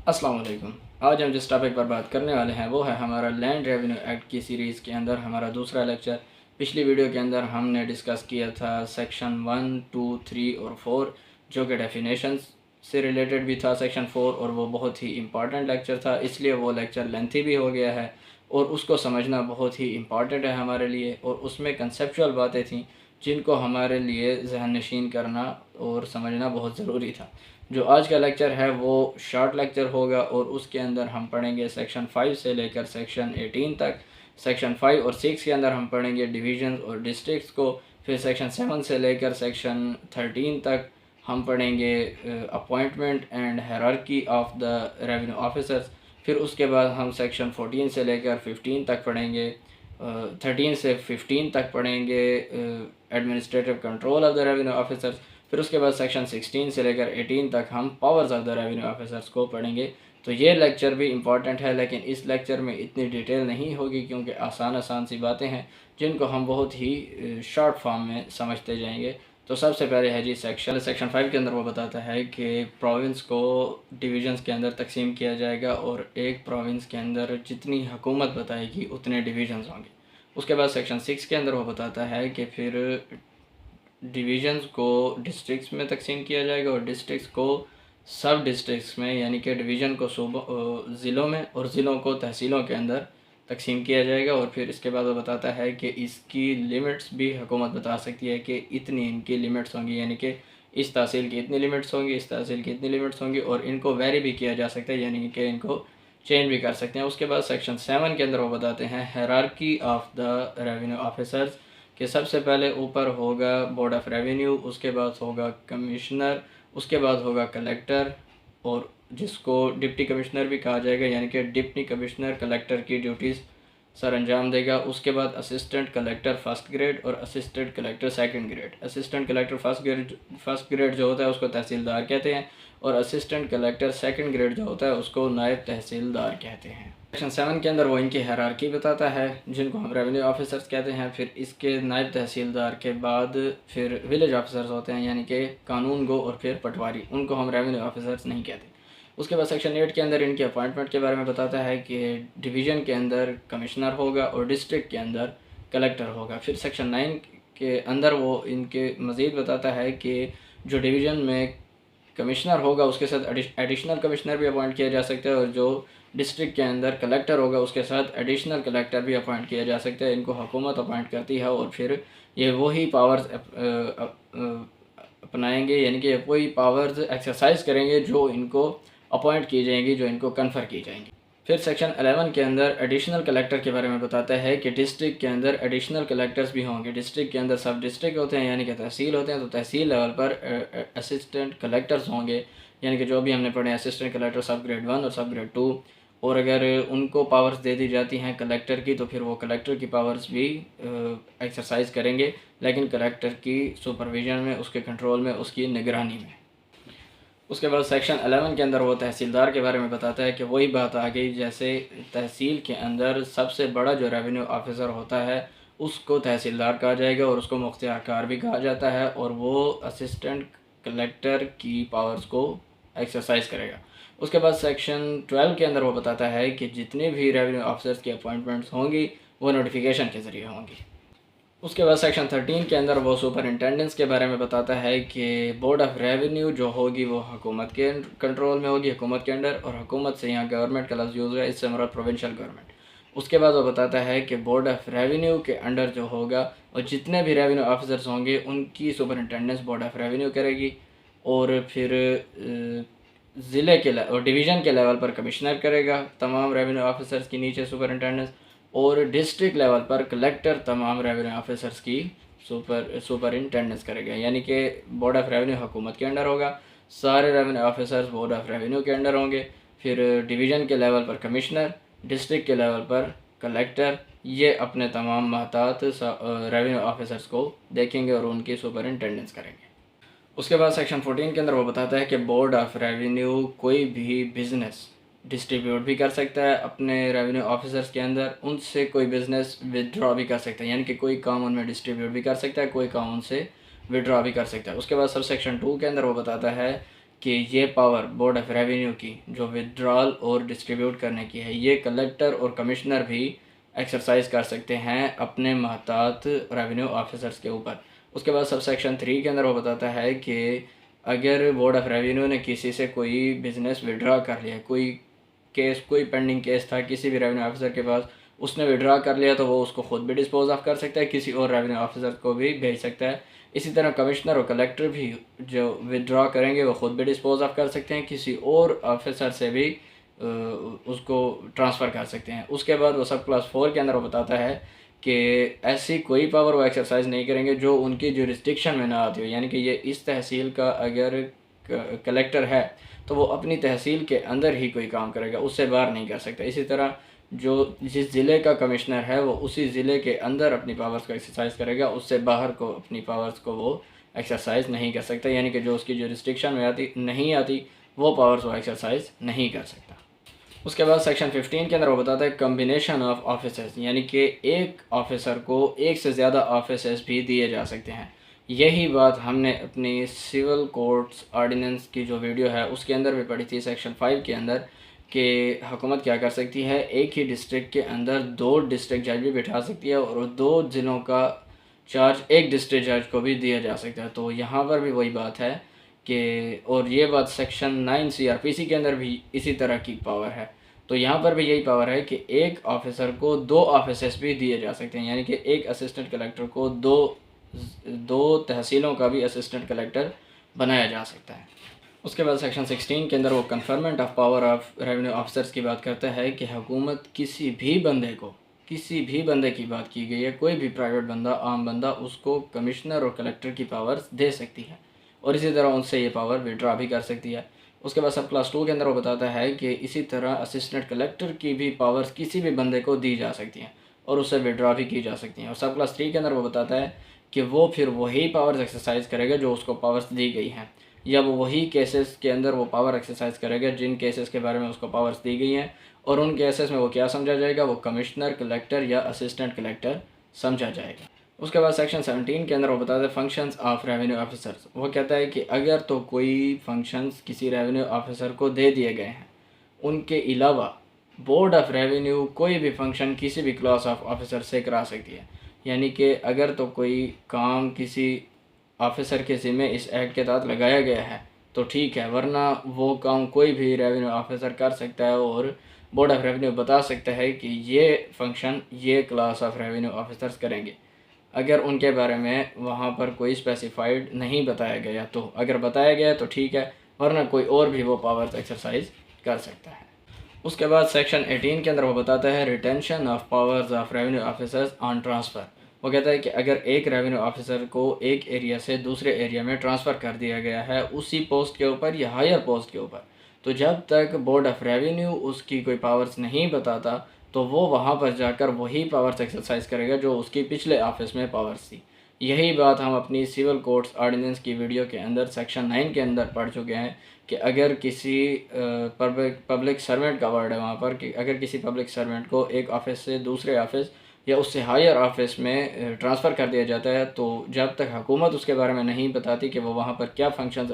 अस्सलाम वालेकुम। आज हम जिस टॉपिक पर बात करने वाले हैं वो है हमारा लैंड रेवेन्यू एक्ट की सीरीज़ के अंदर हमारा दूसरा लेक्चर। पिछली वीडियो के अंदर हमने डिस्कस किया था सेक्शन 1, 2, 3 और 4 जो कि डेफिनेशंस से रिलेटेड भी था सेक्शन 4, और वो बहुत ही इम्पॉर्टेंट लेक्चर था, इसलिए वो लेक्चर लेंथी भी हो गया है और उसको समझना बहुत ही इम्पॉर्टेंट है हमारे लिए। और उसमें कंसेप्चुअल बातें थीं जिनको हमारे लिए जहन नशीन करना और समझना बहुत ज़रूरी था। जो आज का लेक्चर है वो शॉर्ट लेक्चर होगा और उसके अंदर हम पढ़ेंगे सेक्शन 5 से लेकर सेक्शन 18 तक। सेक्शन 5 और 6 के अंदर हम पढ़ेंगे डिवीजन और डिस्ट्रिक्ट्स को। फिर सेक्शन 7 से लेकर सेक्शन 13 तक हम पढ़ेंगे appointment and hierarchy of the revenue officers. फिर उसके बाद हम सेक्शन 14 से लेकर 15 तक पढ़ेंगे, 13 से 15 तक पढ़ेंगे administrative control of the revenue officers. फिर उसके बाद सेक्शन 16 से लेकर 18 तक हम powers of the revenue officers को पढ़ेंगे। तो ये लेक्चर भी इम्पॉर्टेंट है, लेकिन इस लेक्चर में इतनी डिटेल नहीं होगी क्योंकि आसान आसान सी बातें हैं जिनको हम बहुत ही शॉर्ट फॉर्म में समझते जाएंगे। तो सबसे पहले है जी सेक्शन 5 के अंदर वो बताता है कि प्रोविंस को डिवीजन्स के अंदर तकसीम किया जाएगा और एक प्रोविंस के अंदर जितनी हुकूमत बताएगी उतने डिवीजन्स होंगे। उसके बाद सेक्शन 6 के अंदर वो बताता है कि फिर डिवीजन्स को डिस्ट्रिक्ट्स में तकसीम किया जाएगा और डिस्ट्रिक्ट्स को सब डिस्ट्रिक्ट्स में, यानी कि डिवीज़न को ज़िलों में और ज़िलों को तहसीलों के अंदर तकसीम किया जाएगा। और फिर इसके बाद वो बताता है कि इसकी लिमिट्स भी हुकूमत बता सकती है कि इतनी इनकी लिमिट्स होंगी, यानी कि इस तहसील की इतनी लिमिट्स होंगी, इस तहसील की इतनी लिमिट्स होंगी, और इनको वेरी भी किया जा सकता है, यानी कि इनको चेंज भी कर सकते हैं। उसके बाद सेक्शन 7 के अंदर वो बताते हैं hierarchy of the revenue officers, कि सबसे पहले ऊपर होगा बोर्ड ऑफ़ रेवेन्यू, उसके बाद होगा कमिश्नर, उसके बाद होगा कलेक्टर, और जिसको डिप्टी कमिश्नर भी कहा जाएगा, यानी कि डिप्टी कमिश्नर कलेक्टर की ड्यूटीज़ सर अंजाम देगा। उसके बाद असिस्टेंट कलेक्टर फर्स्ट ग्रेड और assistant collector second grade. Assistant collector first grade जो होता है उसको तहसीलदार कहते हैं, और असिस्टेंट कलेक्टर सेकंड ग्रेड जो होता है उसको नायब तहसीलदार कहते हैं। सेक्शन 7 के अंदर वो इनकी हायरार्की बताता है जिनको हम रेवेन्यू ऑफिसर्स कहते हैं। फिर इसके नायब तहसीलदार के बाद फिर विलेज ऑफिसर्स होते हैं, यानी कि कानून गो और फिर पटवारी, उनको हम रेवेन्यू ऑफिसर्स नहीं कहते। उसके बाद सेक्शन 8 के अंदर इनके अपॉइंटमेंट के बारे में बताता है कि डिवीज़न के अंदर कमिश्नर होगा और डिस्ट्रिक्ट के अंदर कलेक्टर होगा। फिर सेक्शन 9 के अंदर वो इनके मज़ीद बताता है कि जो डिवीज़न में कमिश्नर होगा उसके साथ एडिशनल कमिश्नर भी अपॉइंट किया जा सकता है, और जो डिस्ट्रिक्ट के अंदर कलेक्टर होगा उसके साथ एडिशनल कलेक्टर भी अपॉइंट किया जा सकता है। इनको हुकूमत अपॉइंट करती है और फिर ये वही पावर्स अपनाएंगे, यानी कि वही पावर्स एक्सरसाइज करेंगे जो इनको अपॉइंट की जाएंगी, जो इनको कन्फर की जाएंगी। फिर सेक्शन 11 के अंदर एडिशनल कलेक्टर के बारे में बताता है कि डिस्ट्रिक्ट के अंदर एडिशनल कलेक्टर्स भी होंगे। डिस्ट्रिक्ट के अंदर सब डिस्ट्रिक्ट होते हैं, यानी कि तहसील होते हैं, तो तहसील लेवल पर असिस्टेंट कलेक्टर्स होंगे, यानी कि जो भी हमने पढ़े असिस्टेंट कलेक्टर सब ग्रेड 1 और सब ग्रेड 2। और अगर उनको पावर्स दे दी जाती हैं कलेक्टर की तो फिर वो कलेक्टर की पावर्स भी एक्सरसाइज करेंगे, लेकिन कलेक्टर की सुपरविजन में, उसके कंट्रोल में, उसकी निगरानी में। उसके बाद सेक्शन 11 के अंदर वो तहसीलदार के बारे में बताता है कि वही बात आ गई जैसे तहसील के अंदर सबसे बड़ा जो रेवेन्यू ऑफिसर होता है उसको तहसीलदार कहा जाएगा और उसको मुख्तियारकार भी कहा जाता है, और वो असिस्टेंट कलेक्टर की पावर्स को एक्सरसाइज करेगा। उसके बाद सेक्शन 12 के अंदर वो बताता है कि जितने भी रेवेन्यू ऑफिसर्स की अपॉइंटमेंट्स होंगी वो नोटिफिकेशन के ज़रिए होंगी। उसके बाद सेक्शन 13 के अंदर वो सुपरिटेंडेंट्स के बारे में बताता है कि बोर्ड ऑफ़ रेवेन्यू जो होगी वो हुकूमत के कंट्रोल में होगी, हुकूमत के अंडर, और हुकूमत से यहाँ गवर्नमेंट का लफ्ज़ यूज़ हुआ है, इससे हमारा प्रोविंशियल गवर्नमेंट। उसके बाद वो बताता है कि बोर्ड ऑफ़ रेवेन्यू के अंडर जो होगा और जितने भी रेवेन्यू ऑफिसर्स होंगे उनकी सुपरिटेंडेंस बोर्ड ऑफ़ रेवेन्यू करेगी, और फिर ज़िले के और डिवीज़न के लेवल पर कमिश्नर करेगा तमाम रेवेन्यू ऑफिसर्स की नीचे सुपरिटेंडेंस, और डिस्ट्रिक्ट लेवल पर कलेक्टर तमाम रेवेन्यू ऑफिसर्स की सुपरिटेंडेंस करेगा, यानी कि बोर्ड ऑफ़ रेवेन्यू हुकूमत के अंडर होगा, सारे revenue officers board of revenue के अंडर होंगे। फिर डिवीज़न के लेवल पर कमिश्नर, डिस्ट्रिक्ट के लेवल पर कलेक्टर, ये अपने तमाम महतात रेवेन्यू ऑफिसर्स को देखेंगे और उनकी सुपरिटेंडेंस करेंगे। उसके बाद सेक्शन 14 के अंदर वो बताता है कि बोर्ड ऑफ़ रेवेन्यू कोई भी बिज़नेस डिस्ट्रीब्यूट भी कर सकता है अपने रेवेन्यू ऑफिसर्स के अंदर, उनसे कोई बिज़नेस विदड्रॉ भी कर सकता है, यानी कि कोई काम उनमें डिस्ट्रीब्यूट भी कर सकता है, कोई काम उनसे विदड्रॉ भी कर सकता है। उसके बाद सब सेक्शन 2 के अंदर वो बताता है कि ये पावर बोर्ड ऑफ रेवेन्यू की जो विड्रॉल और डिस्ट्रीब्यूट करने की है, ये कलेक्टर और कमिश्नर भी एक्सरसाइज कर सकते हैं अपने महतात रेवेन्यू ऑफिसर्स के ऊपर। उसके बाद सब सेक्शन 3 के अंदर वो बताता है कि अगर बोर्ड ऑफ रेवेन्यू ने किसी से कोई बिज़नेस विड्रॉ कर लिया, कोई पेंडिंग केस था किसी भी रेवेन्यू ऑफिसर के पास, उसने विड्रॉ कर लिया, तो वो उसको ख़ुद भी डिस्पोज ऑफ कर सकता है, किसी और रेवेन्यू ऑफिसर को भी भेज सकता है। इसी तरह कमिश्नर और कलेक्टर भी जो विड्रॉ करेंगे वो ख़ुद भी डिस्पोज ऑफ कर सकते हैं, किसी और ऑफिसर से भी उसको ट्रांसफ़र कर सकते हैं। उसके बाद वो सब क्लास 4 के अंदर वो बताता है कि ऐसी कोई पावर वो एक्सरसाइज नहीं करेंगे जो उनकी जुरिस्डिक्शन में ना आती हो, यानी कि ये इस तहसील का अगर कलेक्टर है तो वो अपनी तहसील के अंदर ही कोई काम करेगा, उससे बाहर नहीं कर सकता। इसी तरह जो जिस ज़िले का कमिश्नर है वो उसी ज़िले के अंदर अपनी पावर्स को एक्सरसाइज करेगा, उससे बाहर को अपनी पावर्स को वो एक्सरसाइज नहीं कर सकता, यानी कि जो उसकी जुरिस्डिक्शन में नहीं आती वो पावर्स वो एक्सरसाइज नहीं कर सकता। उसके बाद सेक्शन 15 के अंदर वो बताता है कम्बिनेशन ऑफ ऑफिसर्स, यानी कि एक ऑफिसर को एक से ज़्यादा ऑफिसर्स भी दिए जा सकते हैं। यही बात हमने अपनी सिविल कोर्ट्स ऑर्डिनेंस की जो वीडियो है उसके अंदर भी पढ़ी थी, सेक्शन 5 के अंदर, कि हुकूमत क्या कर सकती है, एक ही डिस्ट्रिक्ट के अंदर 2 डिस्ट्रिक्ट जज भी बिठा सकती है और 2 ज़िलों का चार्ज एक डिस्ट्रिक्ट जज को भी दिया जा सकता है। तो यहाँ पर भी वही बात है कि, और ये बात सेक्शन 9 CRPC के अंदर भी इसी तरह की पावर है। तो यहाँ पर भी यही पावर है कि एक ऑफिसर को 2 ऑफिसर्स भी दिए जा सकते हैं, यानी कि एक असिस्टेंट कलेक्टर को दो तहसीलों का भी असिस्टेंट कलेक्टर बनाया जा सकता है। उसके बाद सेक्शन 16 के अंदर वो conferment of power of revenue officers की बात करता है कि हुकूमत किसी भी बंदे की बात की गई है, कोई भी प्राइवेट बंदा, आम बंदा, उसको कमिश्नर और कलेक्टर की पावर्स दे सकती है और इसी तरह उनसे ये पावर विड्रॉ भी कर सकती है। उसके बाद सब क्लास 2 के अंदर वो बताता है कि इसी तरह असिस्टेंट कलेक्टर की भी पावर्स किसी भी बंदे को दी जा सकती हैं और उससे विड्रॉ भी की जा सकती हैं। और सब क्लास 3 के अंदर वो बताता है कि वो फिर वही पावर्स एक्सरसाइज करेगा जो उसको पावर्स दी गई हैं, या वो वही केसेस के अंदर वो पावर एक्सरसाइज करेगा जिन केसेस के बारे में उसको पावर्स दी गई हैं, और उन केसेस में वो क्या समझा जाएगा, वो कमिश्नर, कलेक्टर या असिस्टेंट कलेक्टर समझा जाएगा। उसके बाद सेक्शन 17 के अंदर वो बताता है फंक्शंस ऑफ रेवेन्यू ऑफिसर्स। वो कहता है कि अगर तो कोई फंक्शंस किसी रेवेन्यू ऑफिसर को दे दिए गए हैं, उनके अलावा बोर्ड ऑफ रेवेन्यू कोई भी फंक्शन किसी भी क्लास ऑफ ऑफिसर से करा सकती है, यानी कि अगर तो कोई काम किसी ऑफिसर के ज़िम्मे इस एक्ट के तहत लगाया गया है तो ठीक है, वरना वो काम कोई भी रेवेन्यू ऑफिसर कर सकता है और बोर्ड ऑफ रेवेन्यू बता सकता है कि ये फंक्शन ये क्लास ऑफ रेवेन्यू ऑफिसर्स करेंगे, अगर उनके बारे में वहाँ पर कोई स्पेसिफाइड नहीं बताया गया। तो अगर बताया गया तो ठीक है, वरना कोई और भी वो पावर्स एक्सरसाइज कर सकता है। उसके बाद सेक्शन 18 के अंदर वो बताता है retention of powers of revenue officers on transfer. वो कहता है कि अगर एक रेवेन्यू ऑफिसर को एक एरिया से दूसरे एरिया में ट्रांसफ़र कर दिया गया है उसी पोस्ट के ऊपर या हायर पोस्ट के ऊपर, तो जब तक बोर्ड ऑफ रेवेन्यू उसकी कोई पावर्स नहीं बताता तो वो वहाँ पर जाकर वही पावर्स एक्सरसाइज करेगा जो उसकी पिछले ऑफिस में पावर्स थी। यही बात हम अपनी सिविल कोर्ट्स ऑर्डिनेंस की वीडियो के अंदर सेक्शन 9 के अंदर पढ़ चुके हैं कि अगर किसी पब्लिक सर्वेंट का वर्ड है वहाँ पर, कि अगर किसी पब्लिक सर्वेंट को एक ऑफिस से दूसरे ऑफिस या उससे हायर ऑफिस में ट्रांसफ़र कर दिया जाता है, तो जब तक हुकूमत उसके बारे में नहीं बताती कि वो वहाँ पर क्या फंक्शंस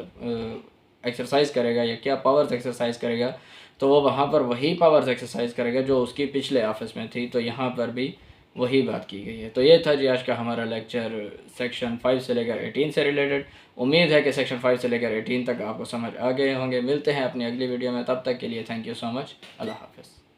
एक्सरसाइज करेगा या क्या पावर्स एक्सरसाइज करेगा, तो वो वहाँ पर वही पावर्स एक्सरसाइज करेगा जो उसकी पिछले ऑफिस में थी। तो यहाँ पर भी वही बात की गई है। तो ये था जी आज का हमारा लेक्चर सेक्शन 5 से लेकर 18 से रिलेटेड। उम्मीद है कि सेक्शन 5 से लेकर 18 तक आपको समझ आ गए होंगे। मिलते हैं अपनी अगली वीडियो में, तब तक के लिए थैंक यू सो मच। अल्लाह हाफ़िज़।